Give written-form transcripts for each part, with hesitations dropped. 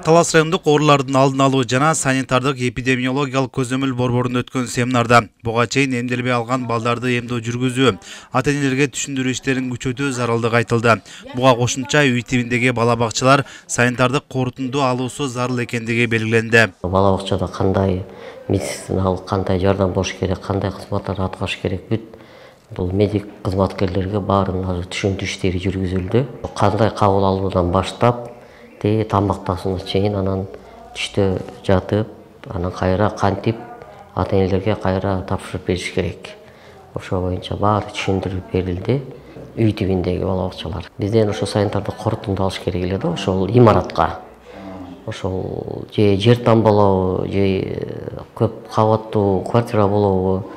Талас райондук оорулардын алдын алуу жана санитардык эпидемиологиялык көзөмөл борборунда өткөн семинарда буга чейин эмделбей алган балдарды эмдөө жүргүзүү, ата-энелерге түшүндүрүү иштерин күчөтүү зарылдыгы айтылды. Буга кошумча үй тибиндеги бала бакчалар санитардык корутунду алуусу зарыл экендиги белгиленди. Бала бакчада кандай медициналык кандай жардам болуш керек, кандай кызматтарды аткарыш керек бүт бул медик кызматкерлерге баарын азыр түшүндүрүү иштери жүргүзүлдү. Кандай кабыл алуудан баштап тамактасууна чейин анан түштө жатып, анан кайра кантип ата-энелерге кайра тапшырып бериш керек. Ошо боюнча баары түшүндүрүп берилди. Үй тибиндеги бала бакчалар. Бизден ошо санитардык корутунду алыш керек эле да, ошол имаратка. Ошол же жер там болобу, же көп кабаттуу квартира болобу,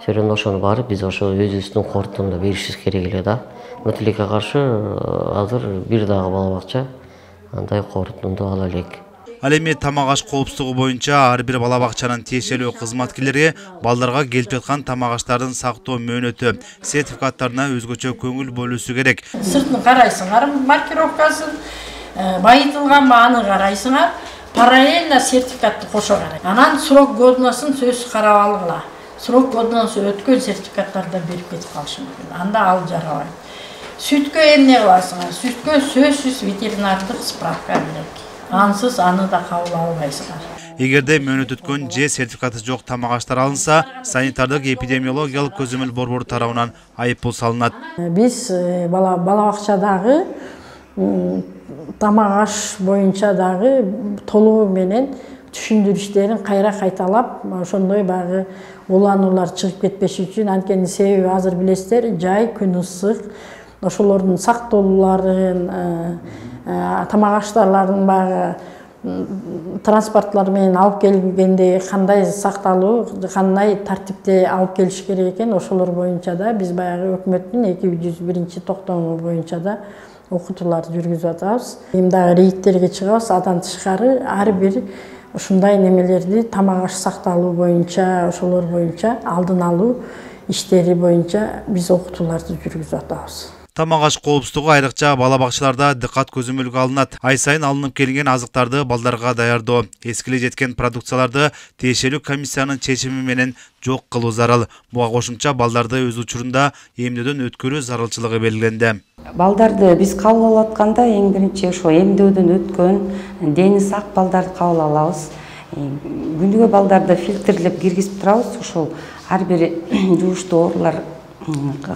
сөйрөн ошону барып биз ошо өзүбүздүн корутунду беришибиз керек эле да. Тилекке каршы азыр бир дагы бала бакча андай корутунду ала элек. Ал эми тамак аш коопсуздугу боюнча ар бир бала бакчанын тиешелүү кызматкерлери балдарга келип жаткан тамак аштардын сактоо мөөнөтү, сертификаттарына өзгөчө көңүл бөлүүсү керек. Сыртын карайсыңар, маркировкасын, байытылганбы аны карайсыңар, параллельно сертификатты кошо карайсыңар. Анан срок годносын сөзсүз карап алгыла. Срок годносы өткөн сертификаттарды берип кетип калышы мүмкүн. Анда ал жарабайт. Сүткө эмне кыласыңар? Сүткө сөзсүз ветеринардык справка керек. Ансыз аны да кабыл албайсыңар. Эгерде мөөнөт өткөн же сертификаты жок тамак аштар алынса, санитардык эпидемиологиялык көзөмөл борбору тарабынан айыппул салынат. Биз бала бакчадагы тамак аш боюнча дагы толугу менен түшүндүрүү иштерин кайра кайталап, ошондой багы улануулар чыгып кетпеш үчүн, анткени себеби азыр билесиздер, жай күн ысык, ошолордун сактооларын, тамак аштарлардын багы транспортлор менен алып келгенде кандай сакталуу, кандай тартипте алып келиш керек экен, ошолор боюнча да биз баягы өкмөттүн 201-токтому боюнча да окутууларды жүргүзүп атабыз. Эми дагы рейдтерге чыгабыз, андан тышкары ар бир ушундай немелерди тамак аш сакталуу боюнча, ошолор боюнча алдын алуу иштери боюнча биз окутууларды жүргүзүп атабыз. Тамак аш коопсуздугу айрыкча бала бакчаларда дыккат көзөмөлгө алынат. Ай сайын алынып келген азыктарды балдарга даярдоо, эскиле жеткен продукцияларды тиешелүү комиссиянын чечими менен жок кылуу зарыл. Буга кошумча балдарды өз учурунда эмдөөдөн өткөрүү зарылчылыгы белгиленди. Балдарды биз кабыл алып атканда эң биринчи ошо эмдөөдөн өткөн, дени сак балдарды кабыл алабыз. Күнүгө балдарды фильтрлеп киргизип турабыз, ошол ар бир жугуштуу оорулар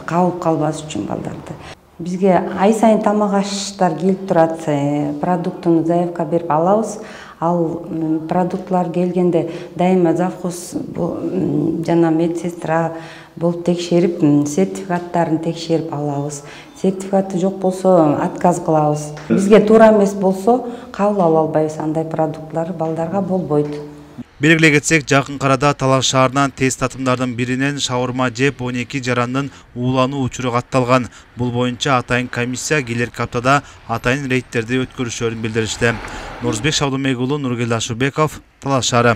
кабылып калбас үчүн балдарды. Бизге ай сайын тамак аштар келип турат, продуктуну заявка берип алабыз. Ал продуктлар келгенде дайыма завхоз жана медсестра болуп текшерип, сертификаттарын текшерип алабыз. Сертификаты жок болсо отказ кылабыз. Бизге туура эмес болсо кабыл ала албайбыз, андай продуктлар балдарга болбойт. Белгилей кетсек, жакын арада Талас шаарынан тест татымдардын биринен шаурма жеп 12 жарандын уулануу учуру катталган. Бул боюнча атайын комиссия келерки аптада атайын рейдтерди өткөрүшөрүн билдиришти. Нурузбек Шабдымек уулу, Нургелди Ашурбеков, Талас шаары.